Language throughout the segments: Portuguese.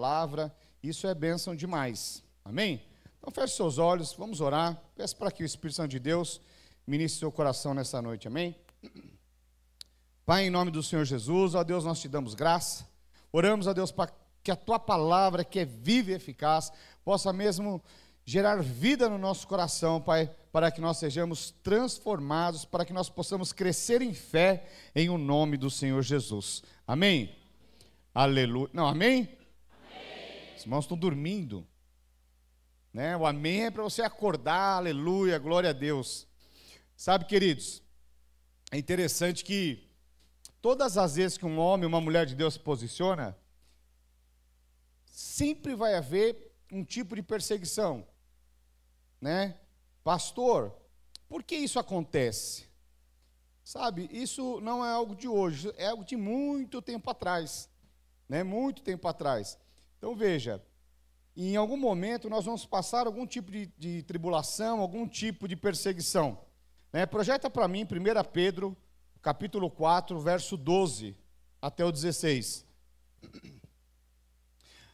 palavra, isso é bênção demais, amém? Então feche seus olhos, vamos orar, peço para que o Espírito Santo de Deus ministre seu coração nessa noite, amém? Pai, em nome do Senhor Jesus, ó Deus, nós te damos graça, oramos a Deus para que a tua palavra, que é viva e eficaz, possa mesmo gerar vida no nosso coração, Pai, para que nós sejamos transformados, para que nós possamos crescer em fé, em o nome do Senhor Jesus, amém? Aleluia, não, amém? Amém. Os irmãos estão dormindo, né? O amém é para você acordar, aleluia, glória a Deus. Sabe, queridos, é interessante que todas as vezes que um homem, uma mulher de Deus se posiciona, sempre vai haver um tipo de perseguição, né? Pastor, por que isso acontece? Sabe, isso não é algo de hoje, é algo de muito tempo atrás, né? Muito tempo atrás. Então veja, em algum momento nós vamos passar algum tipo de tribulação, algum tipo de perseguição, né? Projeta para mim 1 Pedro, capítulo 4, verso 12 até o 16.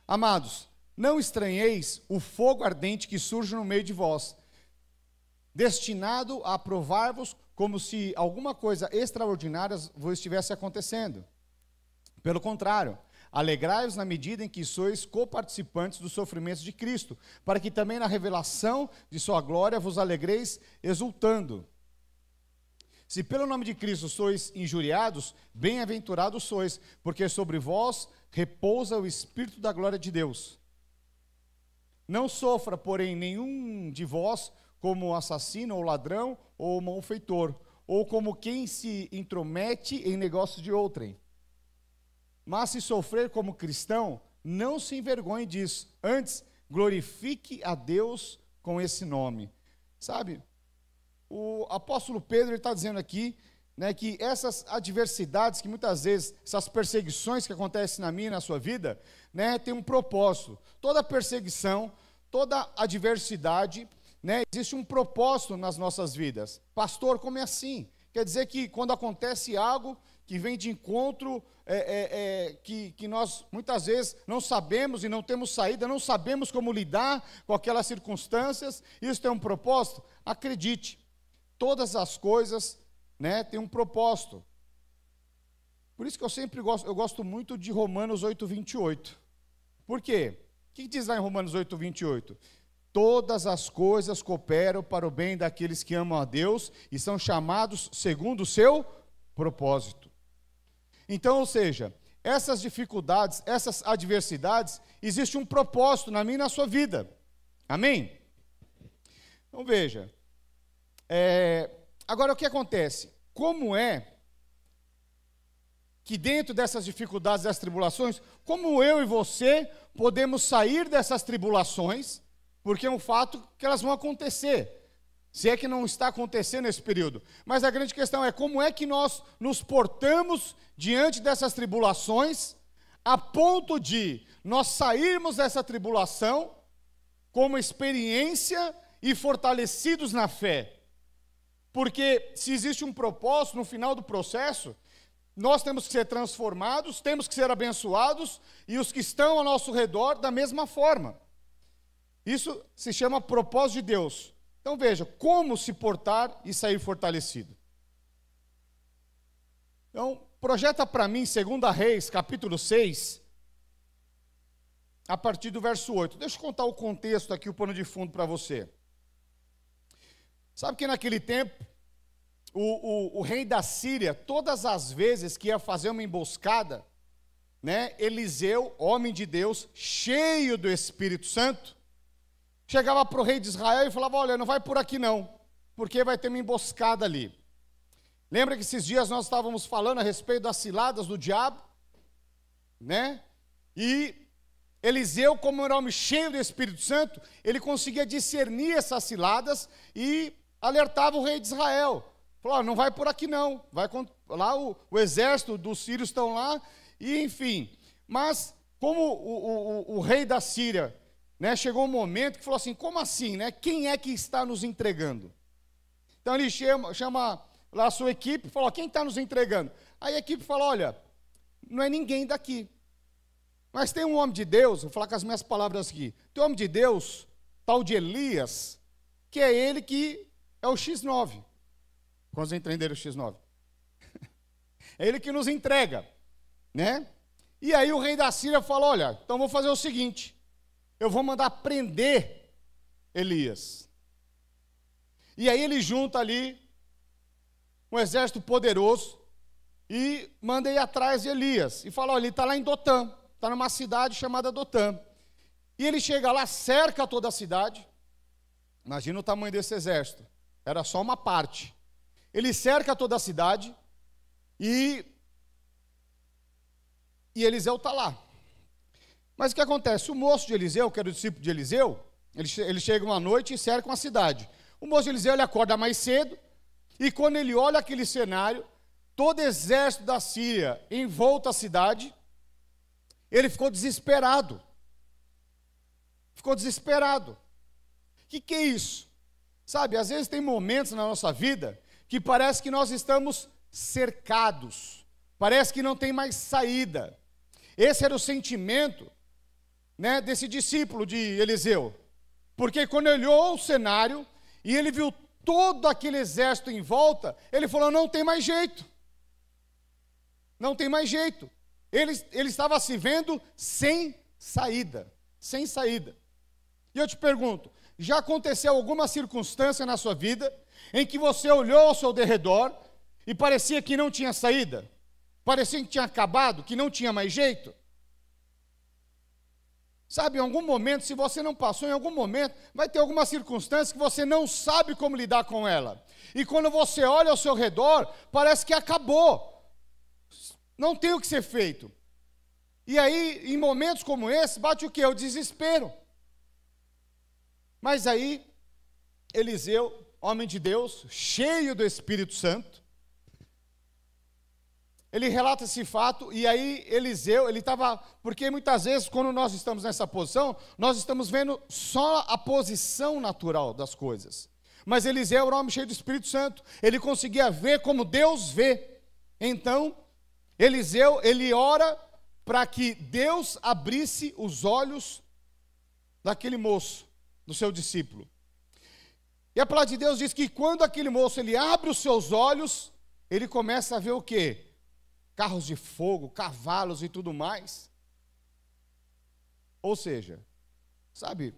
Amados, não estranheis o fogo ardente que surge no meio de vós, destinado a provar-vos como se alguma coisa extraordinária vos estivesse acontecendo. Pelo contrário, alegrai-vos na medida em que sois coparticipantes dos sofrimentos de Cristo, para que também na revelação de sua glória vos alegreis exultando. Se pelo nome de Cristo sois injuriados, bem-aventurados sois, porque sobre vós repousa o Espírito da glória de Deus. Não sofra, porém, nenhum de vós como assassino, ou ladrão, ou malfeitor, ou como quem se intromete em negócio de outrem. Mas se sofrer como cristão, não se envergonhe disso, antes glorifique a Deus com esse nome. Sabe, o apóstolo Pedro está dizendo aqui, né, que essas adversidades, que muitas vezes, essas perseguições que acontecem na minha e na sua vida, né, tem um propósito. Toda perseguição, toda adversidade, né, existe um propósito nas nossas vidas. Pastor, como é assim? Quer dizer que quando acontece algo que vem de encontro, que nós muitas vezes não sabemos e não temos saída, não sabemos como lidar com aquelas circunstâncias, isso tem um propósito? Acredite, todas as coisas, né, têm um propósito. Por isso que eu gosto muito de Romanos 8:28. Por quê? O que diz lá em Romanos 8:28? Todas as coisas cooperam para o bem daqueles que amam a Deus e são chamados segundo o seu propósito. Então, ou seja, essas dificuldades, essas adversidades, existe um propósito na minha e na sua vida. Amém? Então veja, agora o que acontece? Como é que dentro dessas dificuldades, dessas tribulações, como eu e você podemos sair dessas tribulações? Porque é um fato que elas vão acontecer, se é que não está acontecendo nesse período. Mas a grande questão é como é que nós nos portamos diante dessas tribulações, a ponto de nós sairmos dessa tribulação como experiência e fortalecidos na fé. Porque se existe um propósito no final do processo, nós temos que ser transformados, temos que ser abençoados, e os que estão ao nosso redor da mesma forma. Isso se chama propósito de Deus. Então veja, como se portar e sair fortalecido. Então, projeta para mim 2 Reis, capítulo 6, a partir do verso 8. Deixa eu contar o contexto aqui, o pano de fundo para você. Sabe que naquele tempo, o rei da Síria, todas as vezes que ia fazer uma emboscada, né, Eliseu, homem de Deus, cheio do Espírito Santo, chegava para o rei de Israel e falava: olha, não vai por aqui não, porque vai ter uma emboscada ali. Lembra que esses dias nós estávamos falando a respeito das ciladas do diabo, né? E Eliseu, como era um homem cheio do Espírito Santo, ele conseguia discernir essas ciladas e alertava o rei de Israel. Falou: não vai por aqui não, vai lá o exército dos sírios estão lá, e enfim. Mas como o rei da Síria, né, chegou um momento que falou assim: como assim, né? Quem é que está nos entregando? Então ele chama lá a sua equipe e falou: quem está nos entregando? Aí a equipe falou: olha, não é ninguém daqui. Mas tem um homem de Deus, vou falar com as minhas palavras aqui, tem um homem de Deus, tal de Elias, que é ele que é o X9. Quantos entenderam o X9? É ele que nos entrega, né? E aí o rei da Síria falou, olha, então vou fazer o seguinte, eu vou mandar prender Elias. E aí ele junta ali um exército poderoso e manda ir atrás de Elias. E fala, olha, ele está lá em Dotã, está numa cidade chamada Dotã. E ele chega lá, cerca toda a cidade. Imagina o tamanho desse exército. Era só uma parte. Ele cerca toda a cidade e Eliseu está lá. Mas o que acontece? O moço de Eliseu, que era o discípulo de Eliseu, ele chega uma noite e cerca uma cidade. O moço de Eliseu, ele acorda mais cedo, e quando ele olha aquele cenário, todo o exército da Síria envolta a cidade, ele ficou desesperado. Ficou desesperado. O que é isso? Sabe, às vezes tem momentos na nossa vida que parece que nós estamos cercados, parece que não tem mais saída. Esse era o sentimento, né, desse discípulo de Eliseu, porque quando ele olhou o cenário e ele viu todo aquele exército em volta, ele falou, não tem mais jeito, não tem mais jeito. Ele estava se vendo sem saída, sem saída. E eu te pergunto, já aconteceu alguma circunstância na sua vida em que você olhou ao seu derredor e parecia que não tinha saída? Parecia que tinha acabado, que não tinha mais jeito? Sabe, em algum momento, se você não passou, em algum momento, vai ter alguma circunstância que você não sabe como lidar com ela. E quando você olha ao seu redor, parece que acabou. Não tem o que ser feito. E aí, em momentos como esse, bate o quê? O desespero. Mas aí, Eliseu, homem de Deus, cheio do Espírito Santo, ele relata esse fato, e aí Eliseu, ele estava, porque muitas vezes quando nós estamos nessa posição, nós estamos vendo só a posição natural das coisas. Mas Eliseu era um homem cheio do Espírito Santo, ele conseguia ver como Deus vê. Então, Eliseu, ele ora para que Deus abrisse os olhos daquele moço, do seu discípulo. E a palavra de Deus diz que quando aquele moço, ele abre os seus olhos, ele começa a ver o quê? Carros de fogo, cavalos e tudo mais. Ou seja, sabe,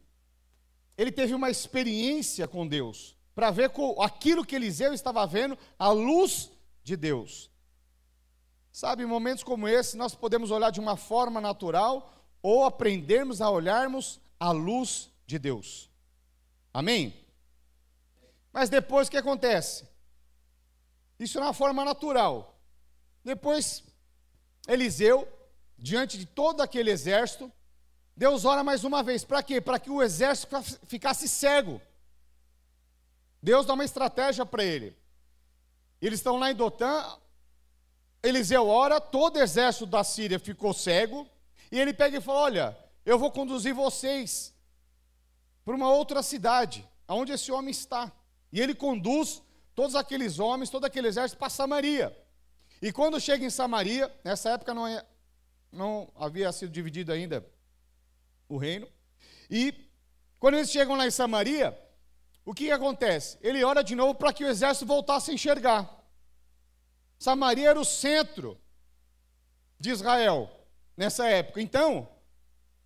ele teve uma experiência com Deus, para ver aquilo que Eliseu estava vendo, a luz de Deus. Sabe, em momentos como esse, nós podemos olhar de uma forma natural, ou aprendermos a olharmos à luz de Deus. Amém? Mas depois o que acontece? Isso é uma forma natural. Depois, Eliseu, diante de todo aquele exército, Deus ora mais uma vez. Para quê? Para que o exército ficasse cego. Deus dá uma estratégia para ele. Eles estão lá em Dotã, Eliseu ora, todo o exército da Síria ficou cego, e ele pega e fala, olha, eu vou conduzir vocês para uma outra cidade, onde esse homem está. E ele conduz todos aqueles homens, todo aquele exército para Samaria. E quando chega em Samaria, nessa época não havia sido dividido ainda o reino, e quando eles chegam lá em Samaria, o que acontece? Ele ora de novo para que o exército voltasse a enxergar. Samaria era o centro de Israel nessa época. Então,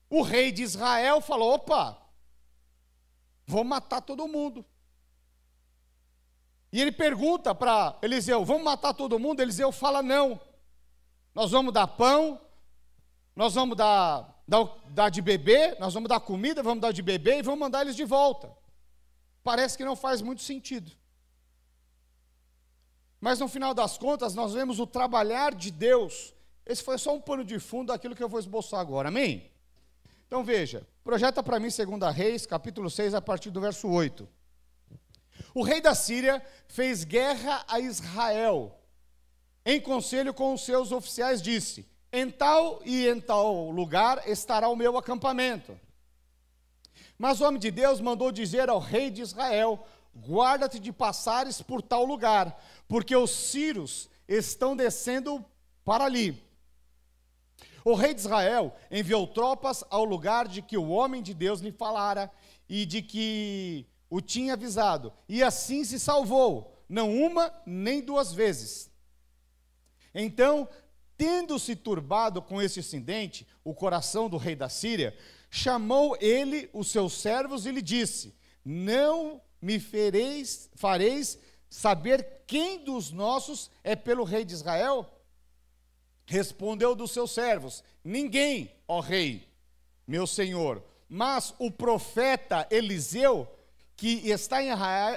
o rei de Israel falou, opa, vou matar todo mundo. E ele pergunta para Eliseu, vamos matar todo mundo? Eliseu fala, não, nós vamos dar pão, nós vamos dar de beber, nós vamos dar comida, vamos dar de beber e vamos mandar eles de volta. Parece que não faz muito sentido. Mas no final das contas, nós vemos o trabalhar de Deus. Esse foi só um pano de fundo daquilo que eu vou esboçar agora, amém? Então veja, projeta para mim 2 Reis, capítulo 6, a partir do verso 8. O rei da Síria fez guerra a Israel. Em conselho com os seus oficiais disse, em tal e em tal lugar estará o meu acampamento. Mas o homem de Deus mandou dizer ao rei de Israel, guarda-te de passares por tal lugar, porque os sírios estão descendo para ali. O rei de Israel enviou tropas ao lugar de que o homem de Deus lhe falara e de que o tinha avisado, e assim se salvou, não uma nem duas vezes. Então, tendo-se turbado com esse incidente, o coração do rei da Síria, chamou ele os seus servos e lhe disse: não me fareis saber quem dos nossos é pelo rei de Israel? Respondeu dos seus servos: ninguém, ó rei, meu senhor, mas o profeta Eliseu, que está em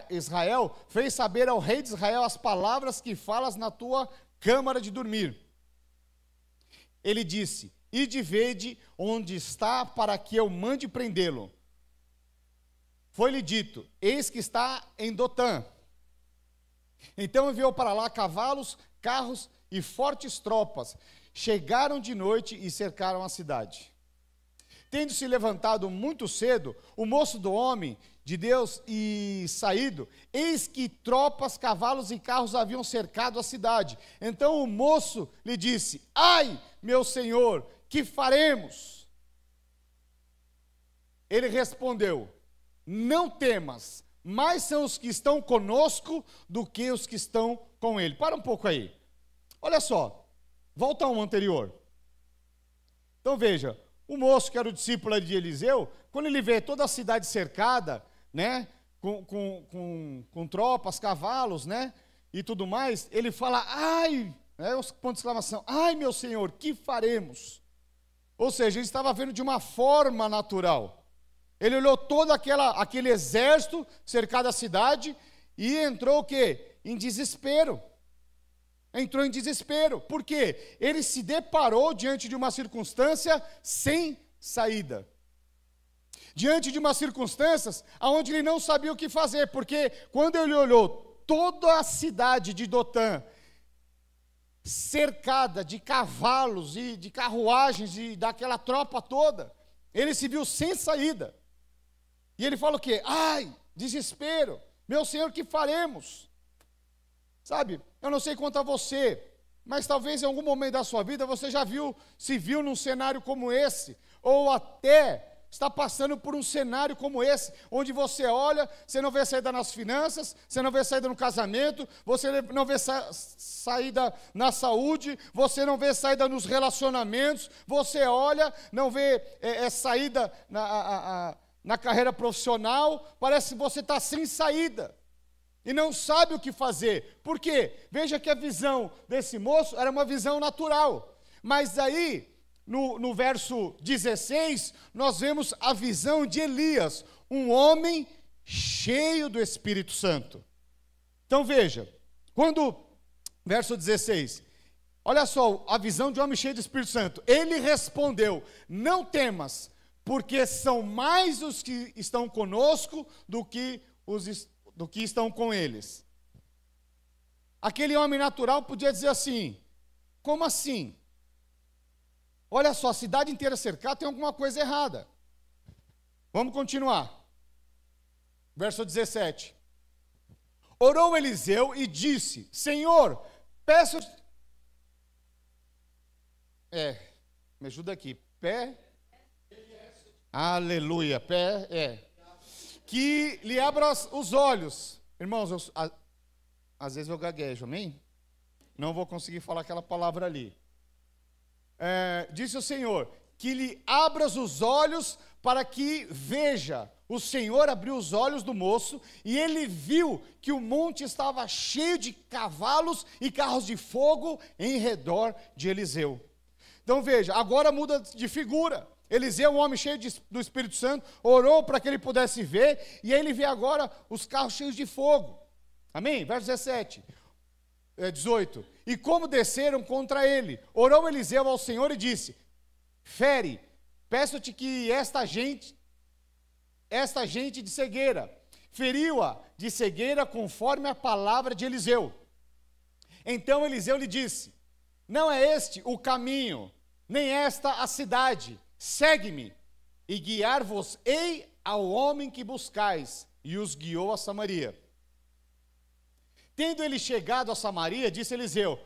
Israel, fez saber ao rei de Israel as palavras que falas na tua câmara de dormir. Ele disse: ide vede onde está, para que eu mande prendê-lo. Foi-lhe dito: eis que está em Dotã. Então enviou para lá cavalos, carros e fortes tropas. Chegaram de noite e cercaram a cidade. Tendo-se levantado muito cedo, o moço do homem de Deus e saído, eis que tropas, cavalos e carros haviam cercado a cidade. Então o moço lhe disse: ai, meu senhor, que faremos? Ele respondeu: não temas, mais são os que estão conosco do que os que estão com ele. Para um pouco aí. Olha só, volta a um anterior. Então veja, o moço que era o discípulo de Eliseu, quando ele vê toda a cidade cercada, né, com tropas, cavalos, né, e tudo mais, ele fala: ai, ponto de exclamação, ai, meu senhor, que faremos? Ou seja, ele estava vendo de uma forma natural. Ele olhou todo aquele exército cercado a cidade e entrou o quê? Em desespero. Entrou em desespero. Por quê? Ele se deparou diante de uma circunstância sem saída. Diante de uma circunstância onde ele não sabia o que fazer, porque quando ele olhou toda a cidade de Dotã cercada de cavalos e de carruagens e daquela tropa toda, ele se viu sem saída. E ele fala o quê? Ai, desespero, meu senhor, que faremos? Sabe, eu não sei quanto a você, mas talvez em algum momento da sua vida você já se viu num cenário como esse, ou até está passando por um cenário como esse, onde você olha, você não vê saída nas finanças, você não vê saída no casamento, você não vê saída na saúde, você não vê saída nos relacionamentos, você olha, não vê saída na carreira profissional, parece que você está sem saída, e não sabe o que fazer. Por quê? Veja que a visão desse moço era uma visão natural, mas aí, no verso 16, nós vemos a visão de Elias, um homem cheio do Espírito Santo. Então veja, verso 16, olha só, a visão de um homem cheio do Espírito Santo. Ele respondeu: não temas, porque são mais os que estão conosco do que estão com eles. Aquele homem natural podia dizer assim: como assim? Olha só, a cidade inteira cercada, tem alguma coisa errada. Vamos continuar. Verso 17. Orou Eliseu e disse: Senhor, peço... me ajuda aqui. Aleluia. Que lhe abra os olhos. Irmãos, às vezes eu gaguejo, amém? Não vou conseguir falar aquela palavra ali. Disse o Senhor, que lhe abras os olhos para que veja. O Senhor abriu os olhos do moço e ele viu que o monte estava cheio de cavalos e carros de fogo em redor de Eliseu. Então veja, agora muda de figura. Eliseu, um homem cheio do Espírito Santo, orou para que ele pudesse ver, e aí ele vê agora os carros cheios de fogo. Amém? Verso 18. E como desceram contra ele, orou Eliseu ao Senhor e disse: fere, peço-te que esta gente de cegueira, feriu-a de cegueira conforme a palavra de Eliseu. Então Eliseu lhe disse: não é este o caminho, nem esta a cidade, segue-me, e guiar-vos-ei ao homem que buscais. E os guiou a Samaria. Tendo ele chegado a Samaria, disse Eliseu: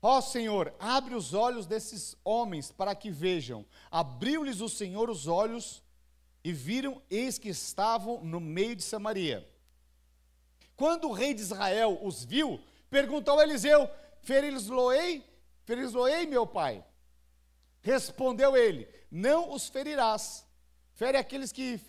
Ó Senhor, abre os olhos desses homens para que vejam. Abriu-lhes o Senhor os olhos e viram, eis que estavam no meio de Samaria. Quando o rei de Israel os viu, perguntou a Eliseu: feri-los-ei, meu pai? Respondeu ele: não os ferirás. Fere aqueles que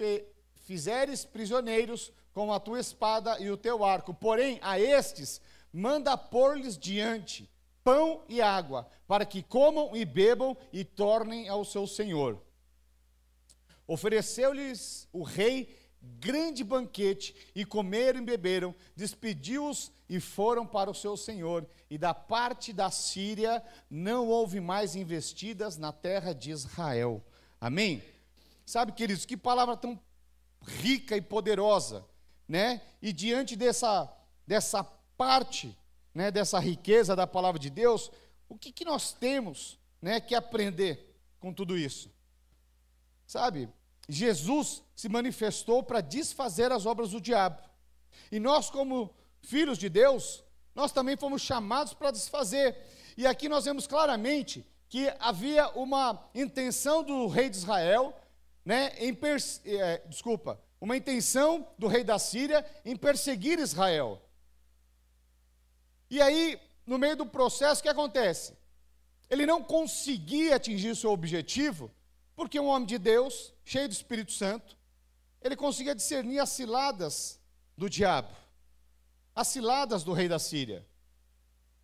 fizeres prisioneiros com a tua espada e o teu arco. Porém, a estes manda pôr-lhes diante pão e água, para que comam e bebam e tornem ao seu senhor. Ofereceu-lhes o rei grande banquete, e comeram e beberam, despediu-os e foram para o seu senhor. E da parte da Síria não houve mais investidas na terra de Israel. Amém? Sabe, queridos, que palavra tão rica e poderosa, né? E diante dessa parte, né, dessa riqueza da palavra de Deus, o que nós temos, né, que aprender com tudo isso? Sabe, Jesus se manifestou para desfazer as obras do diabo. E nós, como filhos de Deus, nós também fomos chamados para desfazer. E aqui nós vemos claramente que havia uma intenção do rei de Israel, né, uma intenção do rei da Síria em perseguir Israel. E aí, no meio do processo, o que acontece? Ele não conseguia atingir seu objetivo, porque um homem de Deus, cheio do Espírito Santo, ele conseguia discernir as ciladas do diabo, as ciladas do rei da Síria.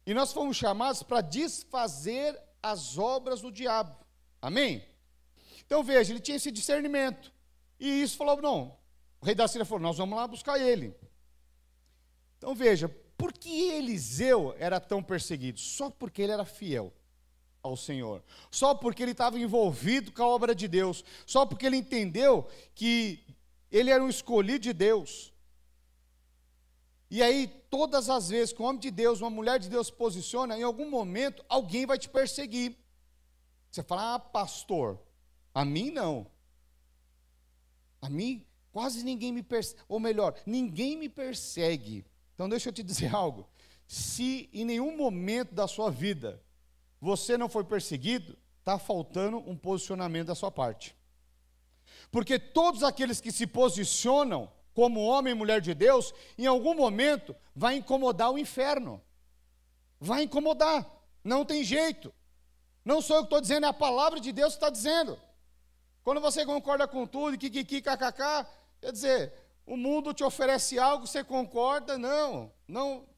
E nós fomos chamados para desfazer as obras do diabo. Amém? Então veja, ele tinha esse discernimento. E isso falou, não, o rei da Síria falou, nós vamos lá buscar ele. Então veja, por que Eliseu era tão perseguido? Só porque ele era fiel ao Senhor, só porque ele estava envolvido com a obra de Deus, só porque ele entendeu que ele era um escolhido de Deus. E aí, todas as vezes que um homem de Deus, uma mulher de Deus se posiciona, em algum momento, alguém vai te perseguir. Você fala, pastor, a mim não. A mim, quase ninguém me persegue, ou melhor, ninguém me persegue. Então deixa eu te dizer algo, se em nenhum momento da sua vida você não foi perseguido, está faltando um posicionamento da sua parte. Porque todos aqueles que se posicionam como homem e mulher de Deus, em algum momento vai incomodar o inferno. Vai incomodar, não tem jeito. Não sou eu que estou dizendo, é a palavra de Deus que está dizendo. Quando você concorda com tudo, kikiki, kkk, quer dizer, o mundo te oferece algo, você concorda, não,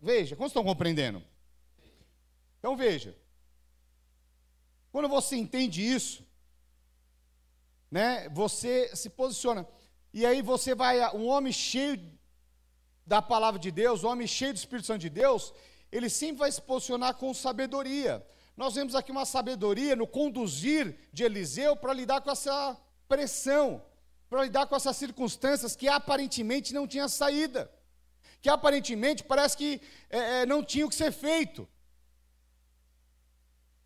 veja, como estão compreendendo? Então veja, quando você entende isso, né, você se posiciona, e aí você vai, um homem cheio da palavra de Deus, um homem cheio do Espírito Santo de Deus, ele sempre vai se posicionar com sabedoria. Nós vemos aqui uma sabedoria no conduzir de Eliseu para lidar com essa pressão, para lidar com essas circunstâncias que aparentemente não tinha saída, que aparentemente parece que não tinha o que ser feito.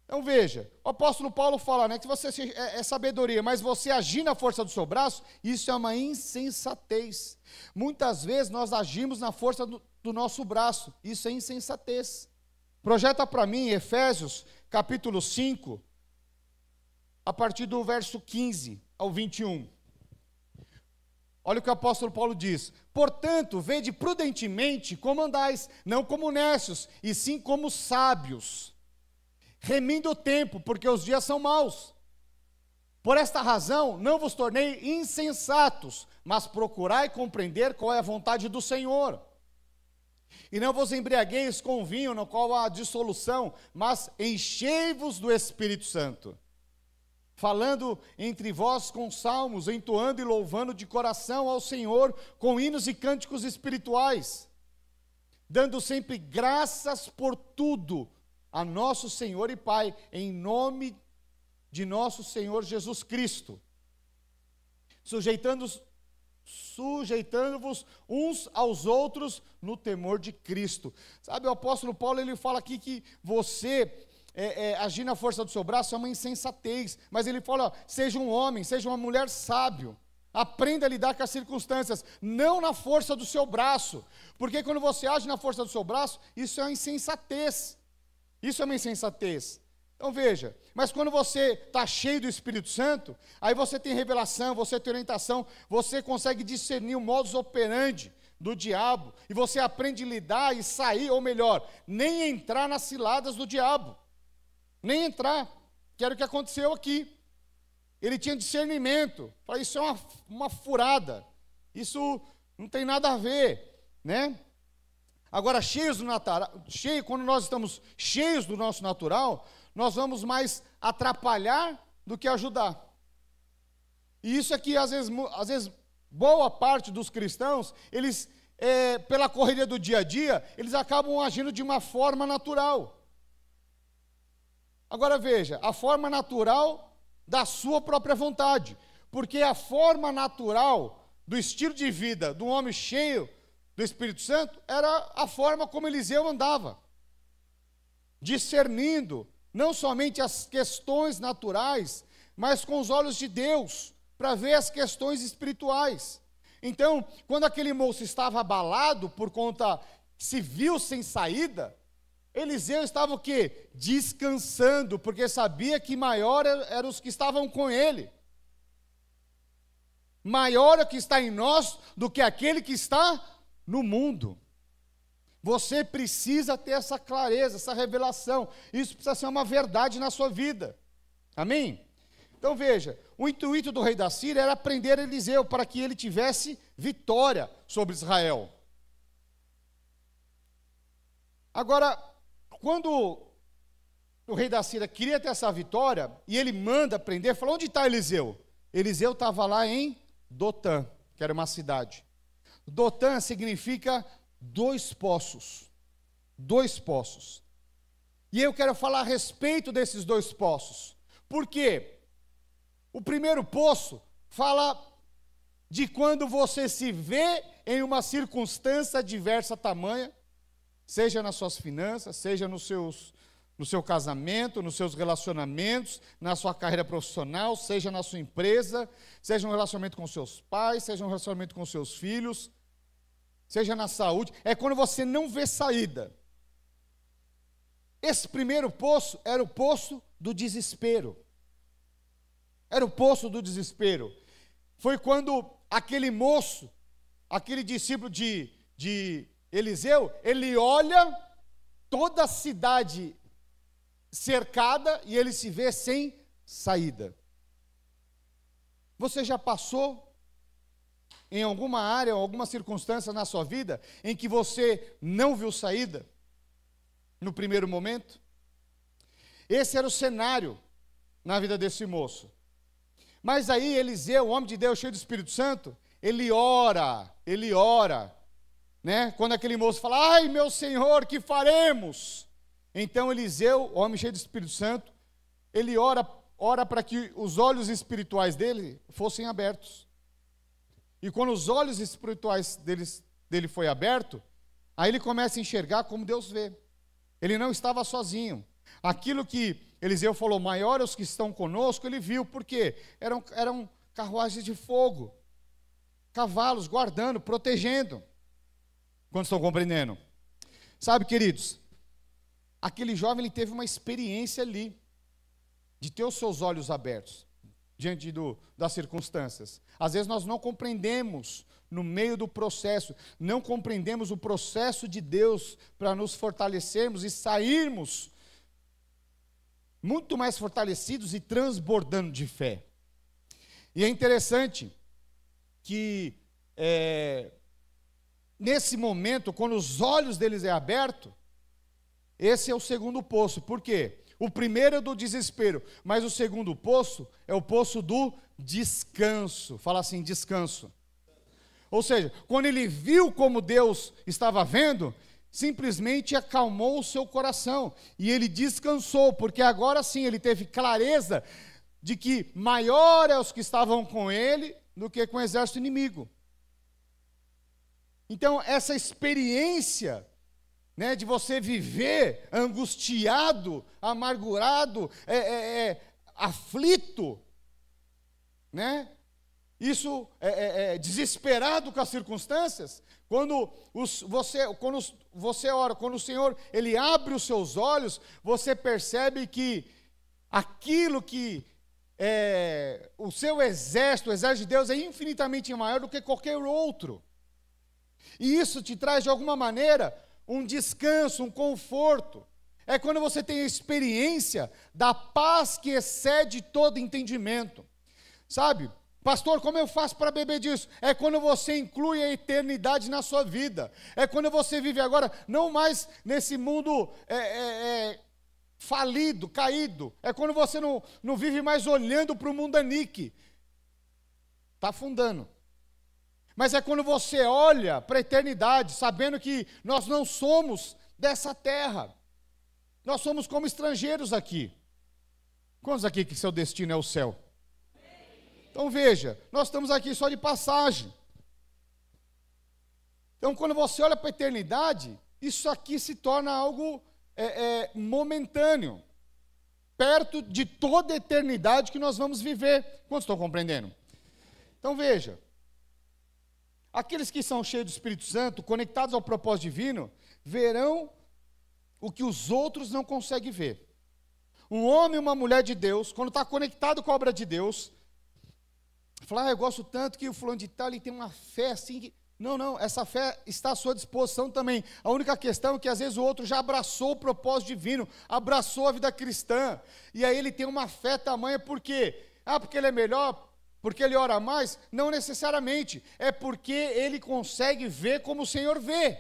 Então veja, o apóstolo Paulo fala, né, que você é sabedoria, mas você agir na força do seu braço, isso é uma insensatez. Muitas vezes nós agimos na força do nosso braço, isso é insensatez. Projeta para mim Efésios capítulo 5, a partir do verso 15 ao 21. Olha o que o apóstolo Paulo diz: portanto, vede prudentemente como andais, não como necios, e sim como sábios, remindo o tempo, porque os dias são maus. Por esta razão, não vos tornei insensatos, mas procurai compreender qual é a vontade do Senhor. E não vos embriagueis com vinho, no qual há dissolução, mas enchei-vos do Espírito Santo, falando entre vós com salmos, entoando e louvando de coração ao Senhor, com hinos e cânticos espirituais, dando sempre graças por tudo a nosso Senhor e Pai, em nome de nosso Senhor Jesus Cristo, sujeitando-vos uns aos outros no temor de Cristo. Sabe, o apóstolo Paulo, ele fala aqui que você agir na força do seu braço é uma insensatez, mas ele fala, ó, seja um homem, seja uma mulher sábio, aprenda a lidar com as circunstâncias, não na força do seu braço, porque quando você age na força do seu braço, isso é uma insensatez. Isso é uma insensatez. Então veja, mas quando você está cheio do Espírito Santo, aí você tem revelação, você tem orientação, você consegue discernir o modus operandi do diabo, e você aprende a lidar e sair, ou melhor, nem entrar nas ciladas do diabo, nem entrar, que era o que aconteceu aqui. Ele tinha discernimento, falei, isso é uma furada, isso não tem nada a ver, né? Agora, quando nós estamos cheios do nosso natural, nós vamos mais atrapalhar do que ajudar. E isso aqui, às vezes boa parte dos cristãos, eles, pela correria do dia a dia, eles acabam agindo de uma forma natural. Agora veja, a forma natural da sua própria vontade, porque a forma natural do estilo de vida do homem cheio do Espírito Santo era a forma como Eliseu andava, discernindo não somente as questões naturais, mas com os olhos de Deus, para ver as questões espirituais. Então, quando aquele moço estava abalado por conta, se viu sem saída, Eliseu estava o quê? Descansando, porque sabia que maior eram os que estavam com ele. Maior é o que está em nós do que aquele que está no mundo. Você precisa ter essa clareza, essa revelação. Isso precisa ser uma verdade na sua vida. Amém? Então veja, o intuito do rei da Síria era prender Eliseu para que ele tivesse vitória sobre Israel. Agora, quando o rei da Síria queria ter essa vitória, e ele manda prender, falou, onde está Eliseu? Eliseu estava lá em Dotã, que era uma cidade. Dotã significa 2 poços. 2 poços. E eu quero falar a respeito desses 2 poços. Por quê? O primeiro poço fala de quando você se vê em uma circunstância adversa tamanha, seja nas suas finanças, seja no seu casamento, nos seus relacionamentos, na sua carreira profissional, seja na sua empresa, seja um relacionamento com seus pais, seja um relacionamento com seus filhos, seja na saúde, é quando você não vê saída. Esse primeiro poço era o poço do desespero. Era o poço do desespero. Foi quando aquele moço, aquele discípulo de Eliseu, ele olha toda a cidade cercada e ele se vê sem saída. Você já passou em alguma área, alguma circunstância na sua vida em que você não viu saída no primeiro momento? Esse era o cenário na vida desse moço. Mas aí Eliseu, o homem de Deus cheio do Espírito Santo, ele ora, né? Quando aquele moço fala, ai meu Senhor, que faremos? Então Eliseu, o homem cheio do Espírito Santo, ele ora para que os olhos espirituais dele fossem abertos. E quando os olhos espirituais dele foi aberto, aí ele começa a enxergar como Deus vê. Ele não estava sozinho. Aquilo que Eliseu falou, maior é os que estão conosco, ele viu, porque eram carruagens de fogo, cavalos guardando, protegendo. Quantos estão compreendendo? Sabe, queridos, aquele jovem ele teve uma experiência ali, de ter os seus olhos abertos, diante das circunstâncias. Às vezes nós não compreendemos, no meio do processo, não compreendemos o processo de Deus para nos fortalecermos e sairmos muito mais fortalecidos e transbordando de fé. E é interessante que nesse momento, quando os olhos deles é aberto, esse é o segundo poço. Por quê? O primeiro é do desespero, mas o segundo poço é o poço do descanso. Fala assim, descanso. Ou seja, quando ele viu como Deus estava vendo, simplesmente acalmou o seu coração e ele descansou, porque agora sim ele teve clareza de que maior é os que estavam com ele do que com o exército inimigo. Então, essa experiência, né, de você viver angustiado, amargurado, aflito, né, isso desesperado com as circunstâncias, quando você ora, quando o Senhor Ele abre os seus olhos, você percebe que aquilo que o seu exército, o exército de Deus, é infinitamente maior do que qualquer outro. E isso te traz, de alguma maneira, um descanso, um conforto. É quando você tem a experiência da paz que excede todo entendimento. Sabe, pastor, como eu faço para beber disso? É quando você inclui a eternidade na sua vida. É quando você vive agora, não mais nesse mundo falido, caído. É quando você não vive mais olhando para o mundanique. Está afundando. Mas é quando você olha para a eternidade, sabendo que nós não somos dessa terra. Nós somos como estrangeiros aqui. Quantos aqui que seu destino é o céu? Então veja, nós estamos aqui só de passagem. Então quando você olha para a eternidade, isso aqui se torna algo momentâneo, perto de toda a eternidade que nós vamos viver. Quantos estão compreendendo? Então veja, aqueles que são cheios do Espírito Santo, conectados ao propósito divino, verão o que os outros não conseguem ver. Um homem e uma mulher de Deus, quando está conectado com a obra de Deus, fala, eu gosto tanto que o fulano de tal, ele tem uma fé assim que... Não, essa fé está à sua disposição também. A única questão é que às vezes o outro já abraçou o propósito divino, abraçou a vida cristã, e aí ele tem uma fé tamanha, por quê? Porque ele é melhor, porque ele ora mais? Não necessariamente, é porque ele consegue ver como o Senhor vê.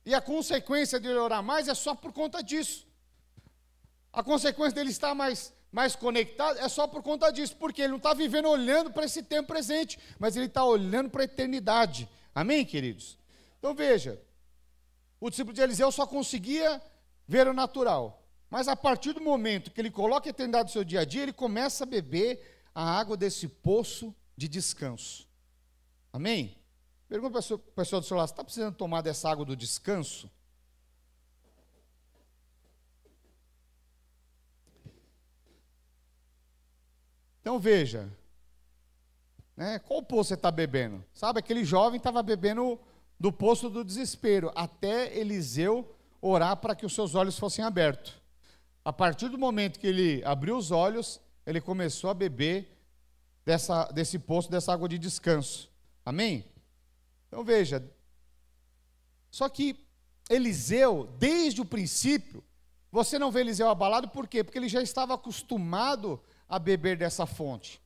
E a consequência de ele orar mais é só por conta disso. A consequência dele estar mais conectado é só por conta disso, porque ele não está vivendo olhando para esse tempo presente, mas ele está olhando para a eternidade. Amém, queridos? Então veja, o discípulo de Eliseu só conseguia ver o natural, mas a partir do momento que ele coloca a eternidade no seu dia a dia, ele começa a beber a água desse poço de descanso. Amém? Pergunta para o pessoal do seu lado, você está precisando tomar dessa água do descanso? Então veja, né, qual poço você está bebendo? Sabe, aquele jovem estava bebendo do poço do desespero, até Eliseu orar para que os seus olhos fossem abertos. A partir do momento que ele abriu os olhos, ele começou a beber desse poço, dessa água de descanso. Amém? Então veja, só que Eliseu, desde o princípio, você não vê Eliseu abalado, por quê? Porque ele já estava acostumado a beber dessa fonte.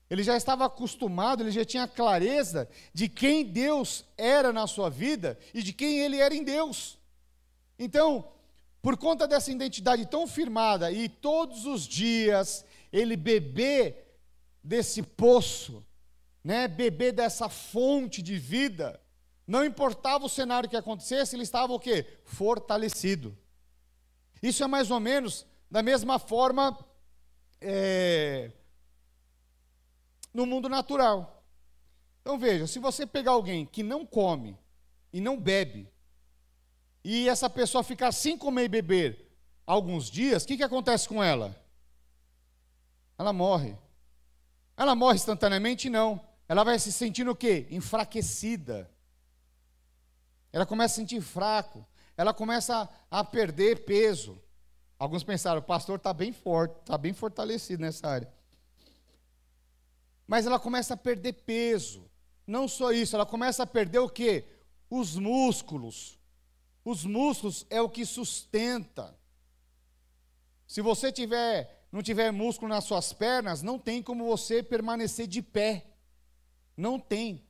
Ele já estava acostumado, ele já tinha clareza de quem Deus era na sua vida e de quem ele era em Deus. Então, por conta dessa identidade tão firmada e todos os dias ele beber desse poço, né, beber dessa fonte de vida, não importava o cenário que acontecesse, ele estava o quê? Fortalecido. Isso é mais ou menos da mesma forma no mundo natural. Então veja, se você pegar alguém que não come e não bebe, e essa pessoa ficar sem comer e beber alguns dias, o que acontece com ela? Ela morre. Ela morre instantaneamente? Não. Ela vai se sentindo o quê? Enfraquecida. Ela começa a se sentir fraco. Ela começa a perder peso. Alguns pensaram, o pastor está bem forte, está bem fortalecido nessa área. Mas ela começa a perder peso. Não só isso, ela começa a perder o quê? Os músculos. Os músculos é o que sustenta. Se você não tiver músculo nas suas pernas, não tem como você permanecer de pé. Não tem.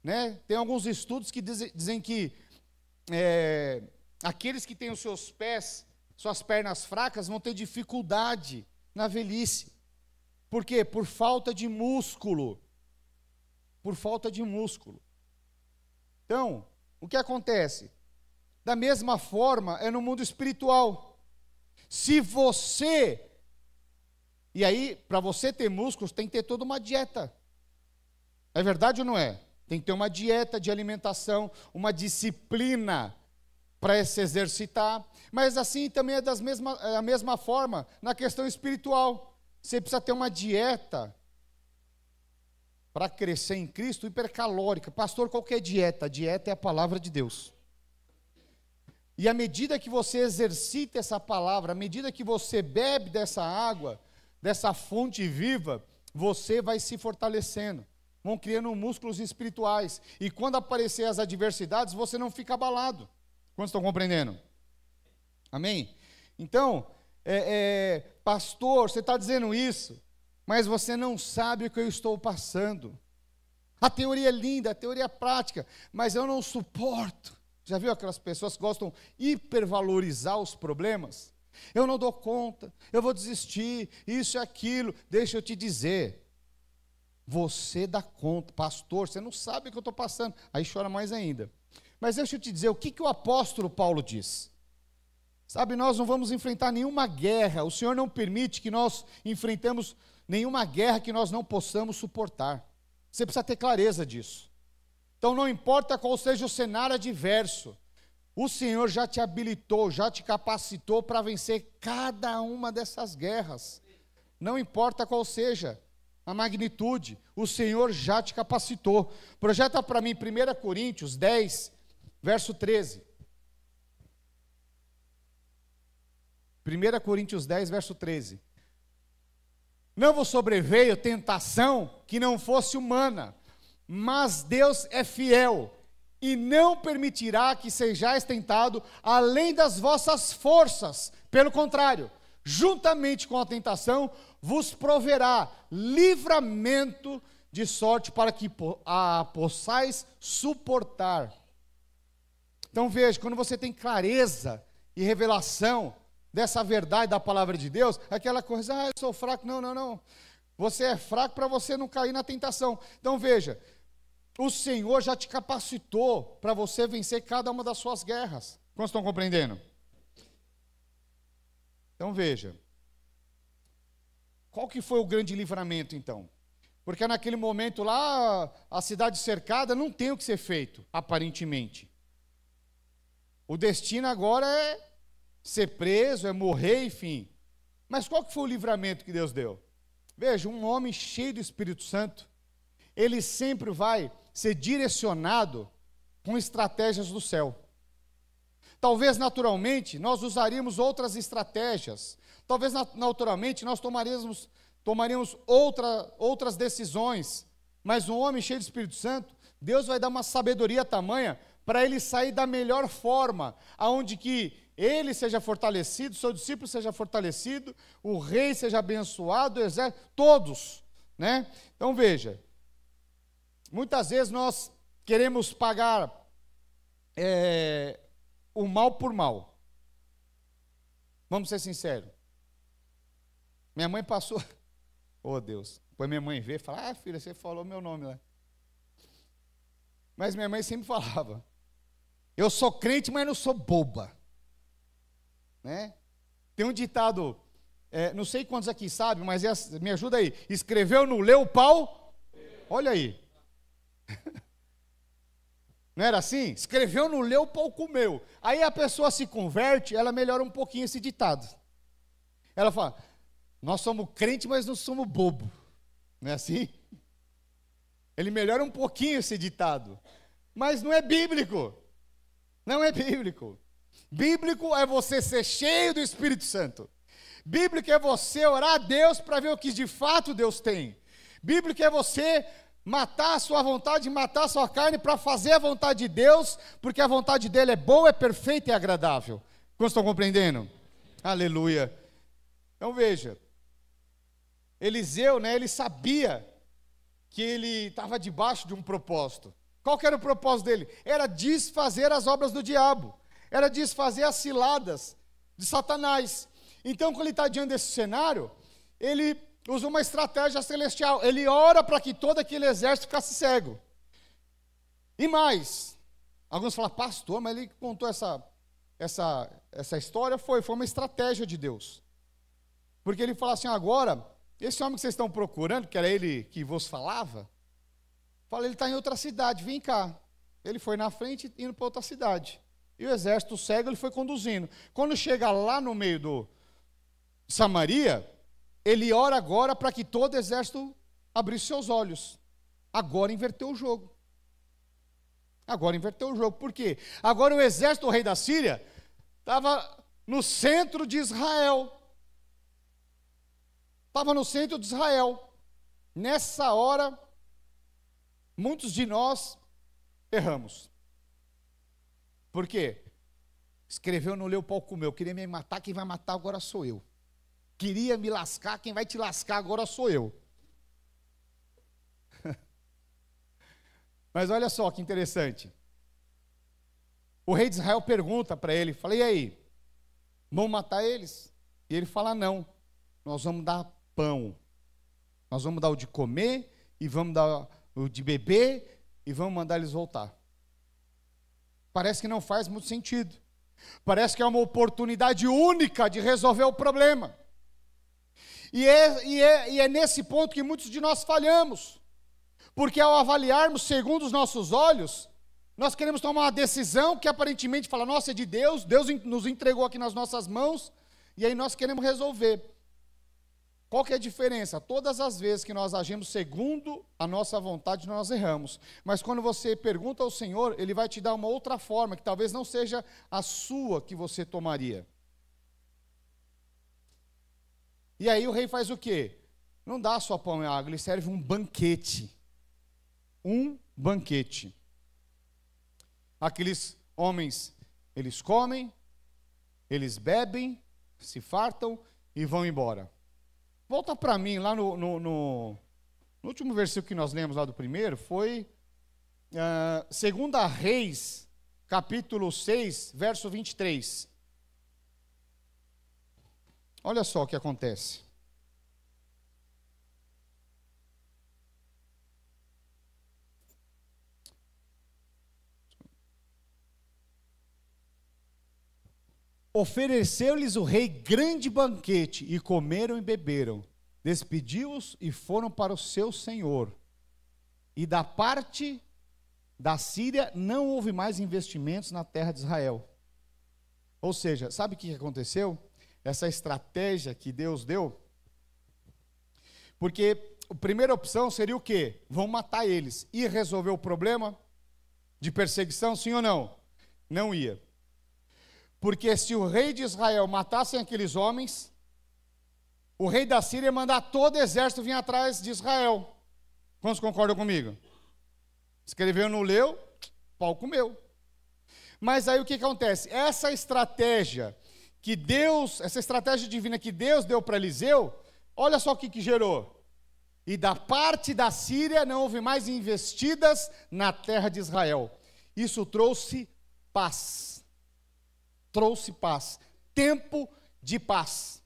Né? Tem alguns estudos que dizem que aqueles que têm os seus pés, suas pernas fracas, vão ter dificuldade na velhice. Por quê? Por falta de músculo. Por falta de músculo. Então, o que acontece? Da mesma forma, é no mundo espiritual. Se você... E aí, para você ter músculos, tem que ter toda uma dieta. É verdade ou não é? Tem que ter uma dieta de alimentação, uma disciplina para se exercitar. Mas assim também é a mesma forma na questão espiritual. Você precisa ter uma dieta para crescer em Cristo hipercalórica. Pastor, qual que é dieta? A dieta é a palavra de Deus. E à medida que você exercita essa palavra, à medida que você bebe dessa água, dessa fonte viva, você vai se fortalecendo. Vão criando músculos espirituais. E quando aparecer as adversidades, você não fica abalado. Quantos estão compreendendo? Amém? Então, pastor, você está dizendo isso, mas você não sabe o que eu estou passando. A teoria é linda, a teoria é prática, mas eu não suporto. Já viu aquelas pessoas que gostam de hipervalorizar os problemas? Eu não dou conta, eu vou desistir, isso e aquilo. Deixa eu te dizer, você dá conta. Pastor, você não sabe o que eu estou passando. Aí chora mais ainda. Mas deixa eu te dizer, o que o apóstolo Paulo diz? Sabe, nós não vamos enfrentar nenhuma guerra. O Senhor não permite que nós enfrentemos nenhuma guerra que nós não possamos suportar. Você precisa ter clareza disso. Então não importa qual seja o cenário adverso, o Senhor já te habilitou, já te capacitou para vencer cada uma dessas guerras. Não importa qual seja a magnitude, o Senhor já te capacitou. Projeta para mim 1 Coríntios 10, verso 13. 1 Coríntios 10, verso 13. Não vos sobreveio tentação que não fosse humana, mas Deus é fiel, e não permitirá que sejais tentado além das vossas forças. Pelo contrário, juntamente com a tentação, vos proverá livramento de sorte para que a possais suportar. Então veja, quando você tem clareza e revelação dessa verdade da palavra de Deus, aquela coisa, eu sou fraco, não. Você é fraco para você não cair na tentação. Então veja, o Senhor já te capacitou para você vencer cada uma das suas guerras. Quantos estão compreendendo? Então veja, qual que foi o grande livramento então? Porque naquele momento lá, a cidade cercada, não tem o que ser feito, aparentemente. O destino agora é ser preso, é morrer, enfim. Mas qual que foi o livramento que Deus deu? Veja, um homem cheio do Espírito Santo, ele sempre vai ser direcionado com estratégias do céu. Talvez naturalmente nós usaríamos outras estratégias. Talvez naturalmente nós tomaríamos outras decisões. Mas um homem cheio do Espírito Santo, Deus vai dar uma sabedoria tamanha para ele sair da melhor forma, aonde que ele seja fortalecido, seu discípulo seja fortalecido, o rei seja abençoado, o exército, todos, né? Então veja, muitas vezes nós queremos pagar o mal por mal. Vamos ser sinceros. Minha mãe passou, oh Deus, depois minha mãe vê e fala, filha, você falou meu nome lá. Mas minha mãe sempre falava, eu sou crente, mas não sou boba. Né? Tem um ditado, não sei quantos aqui sabem, mas me ajuda aí. Escreveu, não leu, o pau? Olha aí. Não era assim? Escreveu, não leu, o pau comeu. Aí a pessoa se converte, ela melhora um pouquinho esse ditado. Ela fala, nós somos crente, mas não somos bobo. Não é assim? Ele melhora um pouquinho esse ditado. Mas não é bíblico. Não é bíblico. Bíblico é você ser cheio do Espírito Santo. Bíblico é você orar a Deus para ver o que de fato Deus tem. Bíblico é você matar a sua vontade, matar a sua carne para fazer a vontade de Deus, porque a vontade dele é boa, é perfeita e agradável. Como estão compreendendo? Aleluia. Então veja, Eliseu, ele sabia que ele estava debaixo de um propósito. Qual que era o propósito dele? Era desfazer as obras do diabo. Era desfazer as ciladas de Satanás. Então, quando ele está diante desse cenário, ele usa uma estratégia celestial. Ele ora para que todo aquele exército ficasse cego. E mais, alguns falam, pastor, mas ele contou essa história, foi uma estratégia de Deus. Porque ele fala assim, agora, esse homem que vocês estão procurando, que era ele que vos falava, ele está em outra cidade, vem cá. Ele foi na frente, indo para outra cidade. E o exército cego, ele foi conduzindo. Quando chega lá no meio de Samaria, ele ora agora para que todo exército abrisse seus olhos. Agora inverteu o jogo. Agora inverteu o jogo. Por quê? Agora o exército do rei da Síria estava no centro de Israel. Estava no centro de Israel. Nessa hora, muitos de nós erramos. Por quê? Escreveu, não leu, o pau comeu. Queria me matar, quem vai matar agora sou eu. Queria me lascar, quem vai te lascar agora sou eu. Mas olha só que interessante. O rei de Israel pergunta para ele, fala, e aí, vamos matar eles? E ele fala, não, nós vamos dar pão. Nós vamos dar o de comer, e vamos dar o de beber, e vamos mandar eles voltar. Parece que não faz muito sentido. Parece que é uma oportunidade única de resolver o problema. E é nesse ponto que muitos de nós falhamos. Porque ao avaliarmos segundo os nossos olhos, nós queremos tomar uma decisão que aparentemente fala, nossa, é de Deus, Deus nos entregou aqui nas nossas mãos, e aí nós queremos resolver. Qual que é a diferença? Todas as vezes que nós agimos segundo a nossa vontade, nós erramos. Mas quando você pergunta ao Senhor, Ele vai te dar uma outra forma, que talvez não seja a sua que você tomaria. E aí o rei faz o quê? Não dá só pão e água, ele serve um banquete. Um banquete. Aqueles homens, eles comem, eles bebem, se fartam e vão embora. Volta para mim, lá no último versículo que nós lemos lá do primeiro, foi 2 Reis, capítulo 6, verso 23. Olha só o que acontece. Ofereceu-lhes o rei grande banquete, e comeram e beberam. Despediu-os e foram para o seu senhor. E da parte da Síria não houve mais investimentos na terra de Israel. Ou seja, sabe o que aconteceu? Essa estratégia que Deus deu. Porque a primeira opção seria o quê? Vão matar eles. E resolver o problema de perseguição, sim ou não? Não ia. Porque se o rei de Israel matasse aqueles homens, o rei da Síria ia mandar todo o exército vir atrás de Israel. Quantos concordam comigo? Escreveu, não leu, pau comeu. Mas aí o que acontece? Essa estratégia divina que Deus deu para Eliseu, olha só o que gerou. E da parte da Síria não houve mais investidas na terra de Israel. Isso trouxe paz. Trouxe paz. Tempo de paz.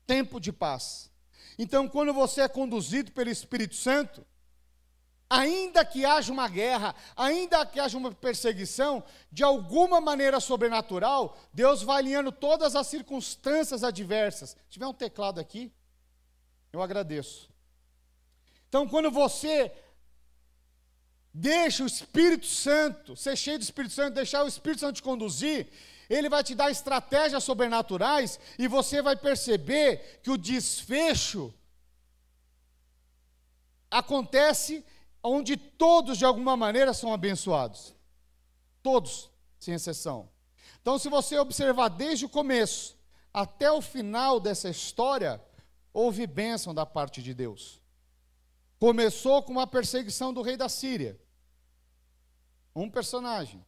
Tempo de paz. Então, quando você é conduzido pelo Espírito Santo, ainda que haja uma guerra, ainda que haja uma perseguição, de alguma maneira sobrenatural, Deus vai alinhando todas as circunstâncias adversas. Se tiver um teclado aqui, eu agradeço. Então, quando você deixa o Espírito Santo, ser cheio do Espírito Santo, deixar o Espírito Santo te conduzir, ele vai te dar estratégias sobrenaturais e você vai perceber que o desfecho acontece onde todos, de alguma maneira, são abençoados. Todos, sem exceção. Então, se você observar desde o começo até o final dessa história, houve bênção da parte de Deus. Começou com uma perseguição do rei da Síria. Um personagem.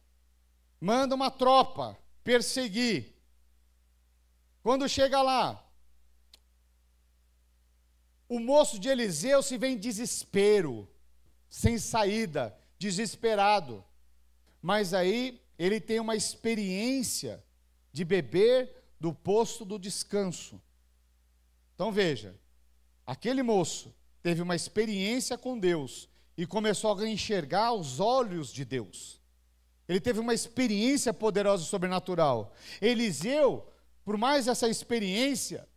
Manda uma tropa perseguir. Quando chega lá, o moço de Eliseu se vê em desespero, sem saída, desesperado. Mas aí ele tem uma experiência de beber do poço do descanso. Então veja, aquele moço teve uma experiência com Deus e começou a enxergar os olhos de Deus. Ele teve uma experiência poderosa e sobrenatural. Eliseu, por mais essa experiência,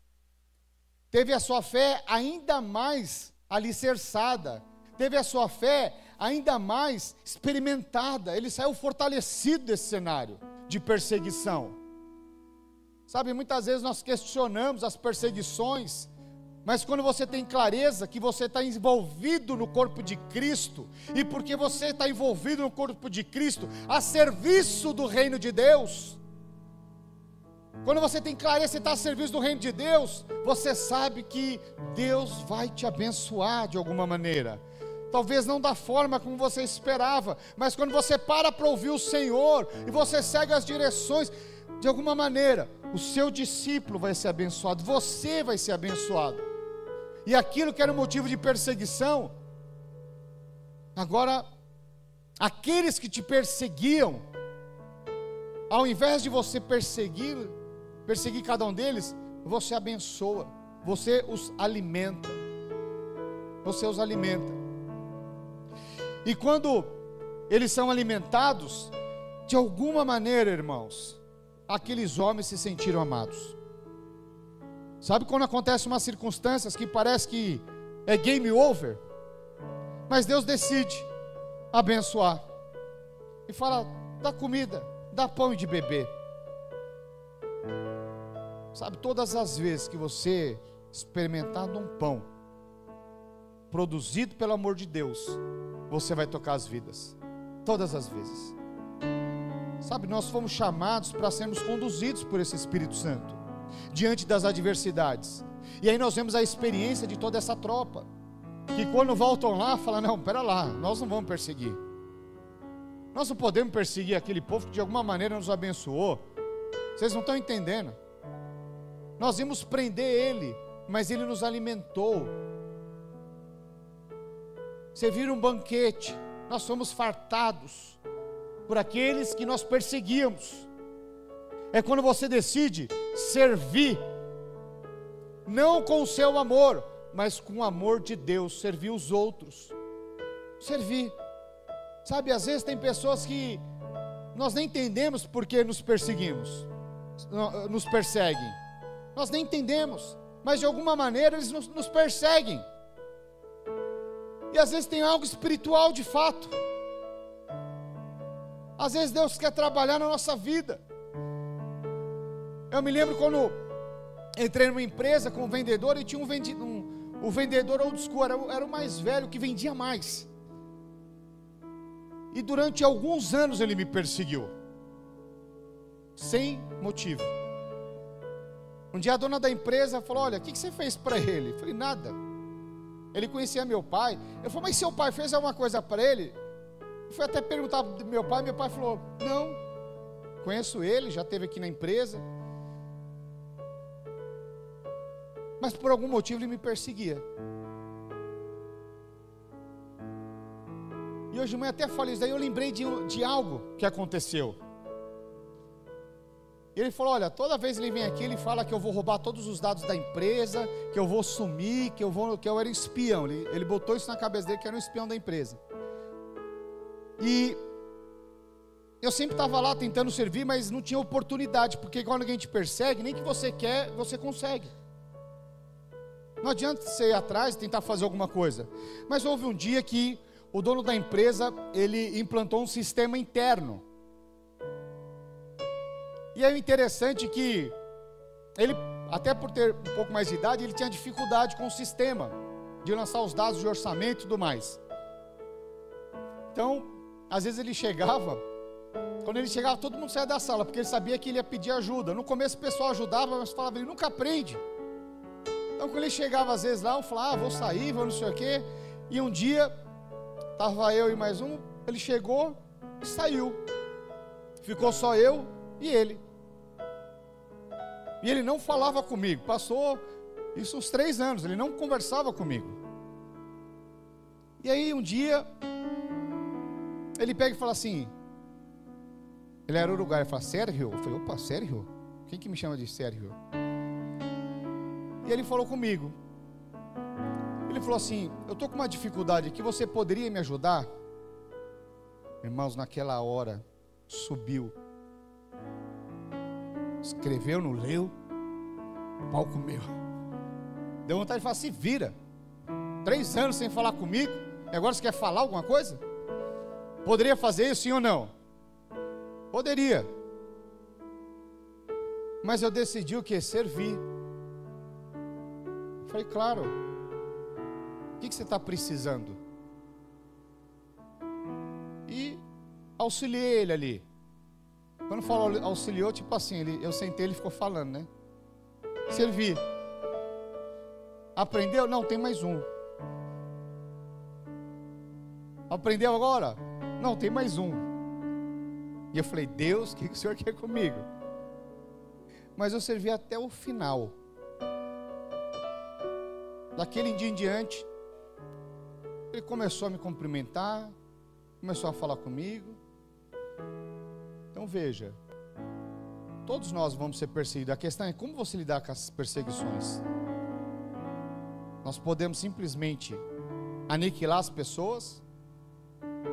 teve a sua fé ainda mais alicerçada, teve a sua fé ainda mais experimentada. Ele saiu fortalecido desse cenário de perseguição. Sabe, muitas vezes nós questionamos as perseguições, mas quando você tem clareza que você está envolvido no corpo de Cristo, e porque você está envolvido no corpo de Cristo, a serviço do reino de Deus, quando você tem clareza, você está a serviço do reino de Deus, você sabe que Deus vai te abençoar de alguma maneira. Talvez não da forma como você esperava, mas quando você para ouvir o Senhor, e você segue as direções, de alguma maneira, o seu discípulo vai ser abençoado, você vai ser abençoado. E aquilo que era motivo de perseguição, agora, aqueles que te perseguiam, ao invés de você perseguir cada um deles, você abençoa, você os alimenta. Você os alimenta. E quando eles são alimentados, de alguma maneira, irmãos, aqueles homens se sentiram amados. Sabe quando acontece umas circunstâncias que parece que é game over, mas Deus decide abençoar e fala: dá comida, dá pão e de beber. Sabe, todas as vezes que você experimentar um pão produzido pelo amor de Deus, você vai tocar as vidas, todas as vezes. Sabe, nós fomos chamados para sermos conduzidos por esse Espírito Santo diante das adversidades. E aí nós vemos a experiência de toda essa tropa, que quando voltam lá, falam: não, pera lá, nós não vamos perseguir. Nós não podemos perseguir aquele povo que de alguma maneira nos abençoou. Vocês não estão entendendo. Nós íamos prender ele, mas ele nos alimentou. Servir um banquete, nós fomos fartados por aqueles que nós perseguíamos. É quando você decide servir, não com o seu amor, mas com o amor de Deus, servir os outros. Servir. Sabe, às vezes tem pessoas que nós nem entendemos por que nos perseguimos, nos perseguem. Nós nem entendemos, mas de alguma maneira eles nos perseguem. E às vezes tem algo espiritual de fato. Às vezes Deus quer trabalhar na nossa vida. Eu me lembro quando entrei numa empresa com um vendedor, e tinha o vendedor old school, era o mais velho, que vendia mais. E durante alguns anos ele me perseguiu, sem motivo. Um dia a dona da empresa falou: olha, o que você fez para ele? Eu falei: nada. Ele conhecia meu pai. Eu falei: mas seu pai fez alguma coisa para ele? Eu fui até perguntar do meu pai falou: não, conheço ele, já esteve aqui na empresa. Mas por algum motivo ele me perseguia. E hoje de manhã até falei isso, daí eu lembrei de algo que aconteceu. Ele falou: olha, toda vez que ele vem aqui, ele fala que eu vou roubar todos os dados da empresa, que eu vou sumir, que eu era espião. Ele botou isso na cabeça dele, que era um espião da empresa. E eu sempre estava lá tentando servir, mas não tinha oportunidade, porque quando alguém te persegue, nem que você quer, você consegue. Não adianta você ir atrás e tentar fazer alguma coisa. Mas houve um dia que o dono da empresa, ele implantou um sistema interno. E é interessante que ele, até por ter um pouco mais de idade, ele tinha dificuldade com o sistema de lançar os dados de orçamento e tudo mais. Então, às vezes ele chegava, quando ele chegava, todo mundo saía da sala, porque ele sabia que ele ia pedir ajuda. No começo o pessoal ajudava, mas falava: ele nunca aprende. Então, quando ele chegava às vezes lá, eu falava: vou sair, vou não sei o quê. E um dia, estava eu e mais um, ele chegou e saiu. Ficou só eu e ele. E ele não falava comigo. Passou isso uns 3 anos, ele não conversava comigo. E aí um dia, ele pega e fala assim, ele era uruguaio, ele fala: Sérgio? Eu falei: opa, Sérgio? Quem que me chama de Sérgio? E ele falou comigo. Ele falou assim: eu estou com uma dificuldade aqui, você poderia me ajudar? Irmãos, naquela hora, subiu. Escreveu, não leu, o pau comeu. Deu vontade de falar: se vira. 3 anos sem falar comigo, e agora você quer falar alguma coisa? Poderia fazer isso, sim ou não? Poderia. Mas eu decidi o quê? Servir. Falei, claro. O que você está precisando? E auxiliei ele ali. Quando falou auxiliou, tipo assim, eu sentei, ele ficou falando, né? Servi. Aprendeu? Não, tem mais um. Aprendeu agora? Não, tem mais um. E eu falei, Deus, o que o Senhor quer comigo? Mas eu servi até o final. Daquele dia em diante, ele começou a me cumprimentar, começou a falar comigo. Então veja, todos nós vamos ser perseguidos. A questão é como você lidar com as perseguições. Nós podemos simplesmente aniquilar as pessoas,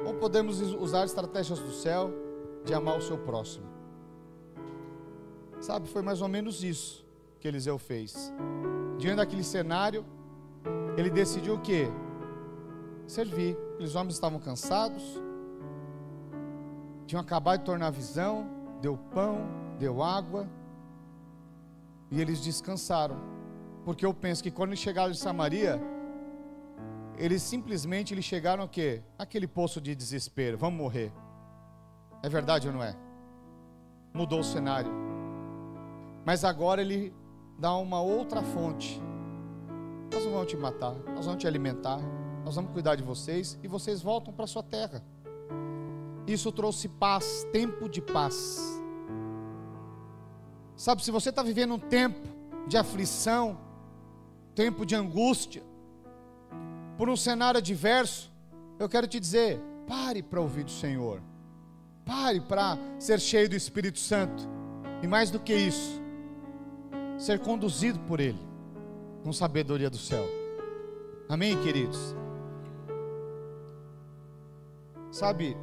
ou podemos usar estratégias do céu de amar o seu próximo. Sabe, foi mais ou menos isso que Eliseu fez. Diante daquele cenário, ele decidiu o quê? Servir. Aqueles homens estavam cansados, tinham acabado de tornar a visão, deu pão, deu água, e eles descansaram. Porque eu penso que quando eles chegaram em Samaria, eles simplesmente chegaram o quê? Aquele poço de desespero, vamos morrer. É verdade ou não é? Mudou o cenário. Mas agora ele dá uma outra fonte. Nós não vamos te matar, nós vamos te alimentar, nós vamos cuidar de vocês, e vocês voltam para a sua terra. Isso trouxe paz, tempo de paz. Sabe, se você está vivendo um tempo de aflição, tempo de angústia, por um cenário adverso, eu quero te dizer, pare para ouvir do Senhor. Pare para ser cheio do Espírito Santo. E mais do que isso, ser conduzido por Ele, com sabedoria do céu. Amém, queridos? Sabe,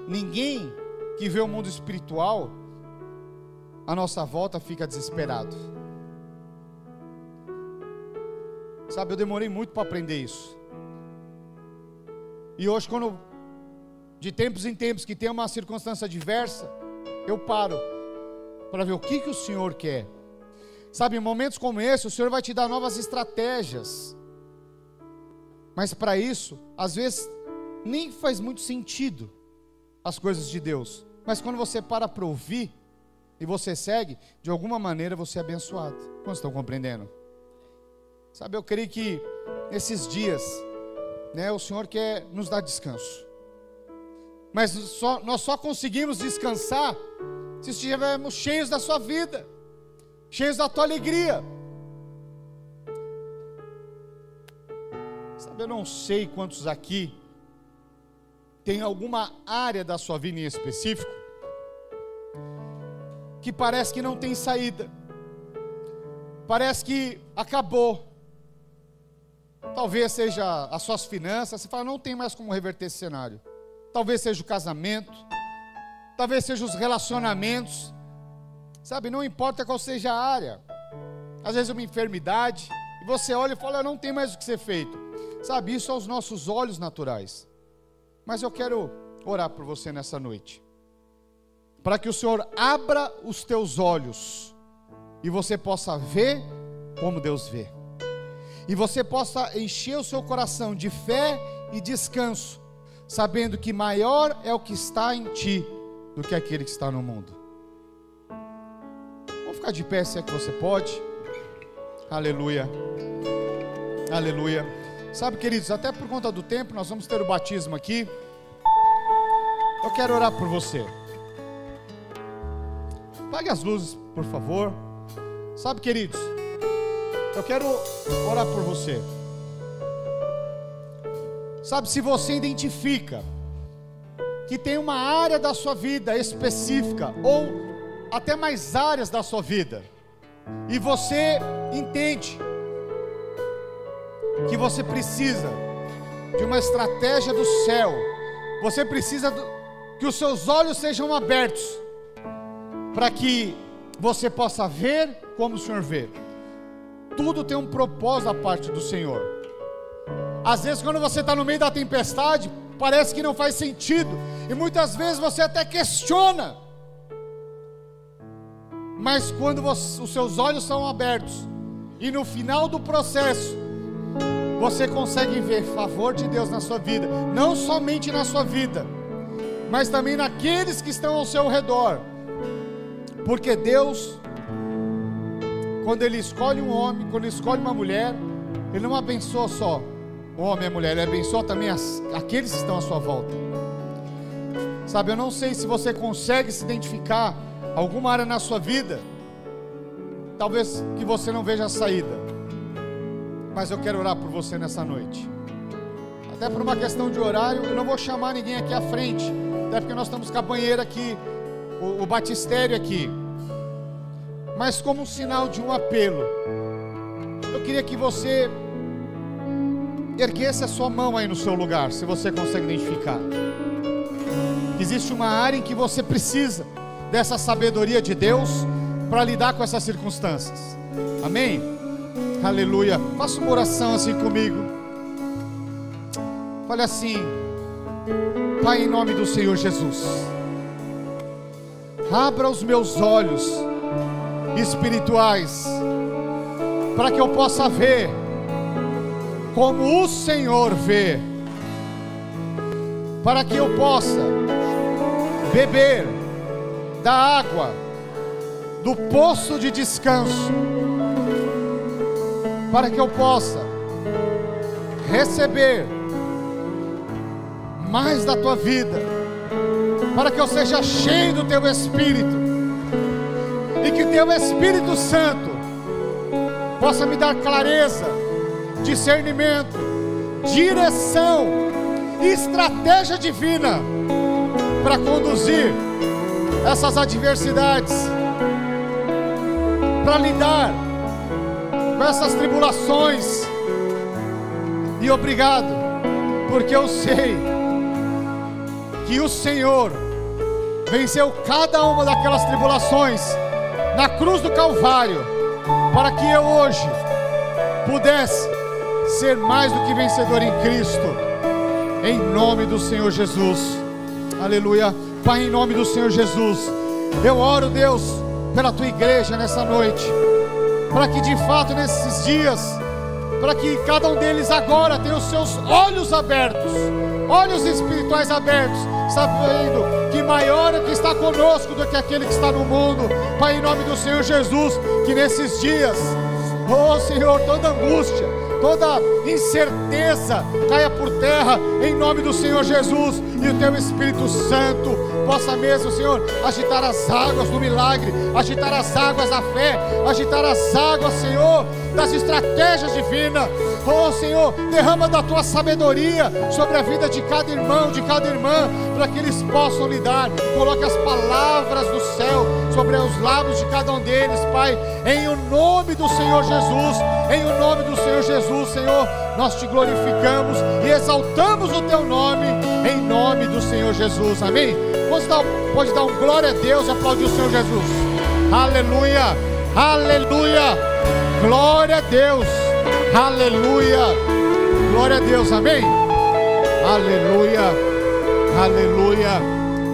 ninguém que vê o mundo espiritual à nossa volta fica desesperado. Sabe, eu demorei muito para aprender isso. E hoje, quando de tempos em tempos que tem uma circunstância adversa, eu paro para ver o que o Senhor quer. Sabe, em momentos como esse, o Senhor vai te dar novas estratégias. Mas para isso, às vezes, nem faz muito sentido as coisas de Deus. Mas quando você para ouvir e você segue, de alguma maneira você é abençoado. Quantos estão compreendendo? Sabe, eu creio que nesses dias, né, o Senhor quer nos dar descanso. Mas nós só conseguimos descansar se estivermos cheios da sua vida, cheios da tua alegria. Sabe, eu não sei quantos aqui tem alguma área da sua vida em específico que parece que não tem saída, parece que acabou. Talvez seja as suas finanças, você fala, não tem mais como reverter esse cenário. Talvez seja o casamento, talvez seja os relacionamentos, sabe, não importa qual seja a área. Às vezes é uma enfermidade, e você olha e fala, não tem mais o que ser feito. Sabe, isso são os nossos olhos naturais. Mas eu quero orar por você nessa noite, para que o Senhor abra os teus olhos, e você possa ver como Deus vê, e você possa encher o seu coração de fé e descanso, sabendo que maior é o que está em ti, do que aquele que está no mundo. Vamos ficar de pé se é que você pode. Aleluia, aleluia. Sabe, queridos, até por conta do tempo, nós vamos ter o batismo aqui. Eu quero orar por você. Apague as luzes, por favor. Sabe, queridos, eu quero orar por você. Sabe, se você identifica que tem uma área da sua vida específica, ou até mais áreas da sua vida, e você entende que você precisa de uma estratégia do céu, você precisa que os seus olhos sejam abertos, para que você possa ver como o Senhor vê. Tudo tem um propósito da parte do Senhor. Às vezes quando você está no meio da tempestade, parece que não faz sentido, e muitas vezes você até questiona, Mas quando os seus olhos são abertos e no final do processo você consegue ver favor de Deus na sua vida, não somente na sua vida, mas também naqueles que estão ao seu redor. Porque Deus, quando Ele escolhe um homem, quando Ele escolhe uma mulher, Ele não abençoa só o homem e a mulher, Ele abençoa também aqueles que estão à sua volta. Sabe, eu não sei se você consegue se identificar alguma área na sua vida, talvez que você não veja a saída, mas eu quero orar por você nessa noite. Até por uma questão de horário, eu não vou chamar ninguém aqui à frente, até porque nós estamos com a banheira aqui, o batistério aqui, mas como um sinal de um apelo, eu queria que você erguesse a sua mão aí no seu lugar, se você consegue identificar. Existe uma área em que você precisa dessa sabedoria de Deus para lidar com essas circunstâncias. Amém? Aleluia. Faça uma oração assim comigo. Fale assim: Pai, em nome do Senhor Jesus, abra os meus olhos espirituais para que eu possa ver como o Senhor vê, para que eu possa beber da água do poço de descanso, para que eu possa receber mais da tua vida, para que eu seja cheio do teu Espírito, e que teu Espírito Santo possa me dar clareza, discernimento, direção e estratégia divina para conduzir essas adversidades, para lidar com essas tribulações. E obrigado, porque eu sei que o Senhor venceu cada uma daquelas tribulações na cruz do Calvário, para que eu hoje pudesse ser mais do que vencedor em Cristo, em nome do Senhor Jesus. Aleluia. Pai, em nome do Senhor Jesus, eu oro, Deus, pela tua igreja nessa noite, para que de fato nesses dias, para que cada um deles agora tenha os seus olhos abertos, olhos espirituais abertos, sabendo que maior é o que está conosco do que aquele que está no mundo. Pai, em nome do Senhor Jesus, que nesses dias, oh Senhor, toda angústia, toda incerteza caia por terra, em nome do Senhor Jesus, e o teu Espírito Santo possa mesmo, Senhor, agitar as águas do milagre, agitar as águas da fé, agitar as águas, Senhor, das estratégias divinas. Oh Senhor, derrama da tua sabedoria sobre a vida de cada irmão, de cada irmã, para que eles possam lidar. Coloque as palavras do céu sobre os lábios de cada um deles, Pai, em o nome do Senhor Jesus, em o nome do Senhor Jesus, Senhor, nós te glorificamos e exaltamos o teu nome, em nome do Senhor Jesus, amém? Pode dar um glória a Deus e aplaudir o Senhor Jesus. Aleluia, aleluia, glória a Deus, aleluia, glória a Deus, amém? Aleluia, aleluia.